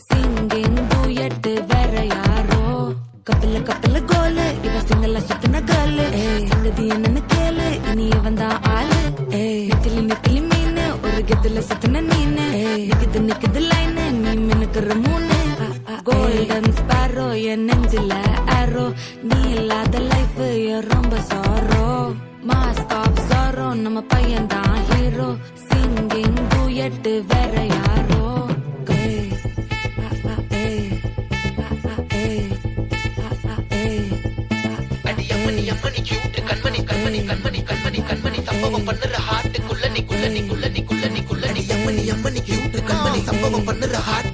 singing duet வேற யாரோ கப்பல கோலு இவ சிங்கல்ல சுத்தின கேளு சங்கதி என்னன்னு கேளு இனி வந்தா ஆளு நெத்திலி மீன் ஒரு கெத்துல சுத்தின நீனு நிக்குது லைனு நீ மினுக்குற மூணு கோல்டன் ஸ்பாரோ என் நெஞ்சில ஆரோ நீ இல்லாத லைஃப் ரொம்ப சாரோ மாஸ்க் ஆஃப் சாரோ நம்ம பையன் தான் ஹீரோ சிங்கிங் டூயட் வேற யாரோ சம்பவம் பண்ணுற ஹார்ட்டுக்குள்ள நீ சம்பவம் பண்ணுற ஹார்ட்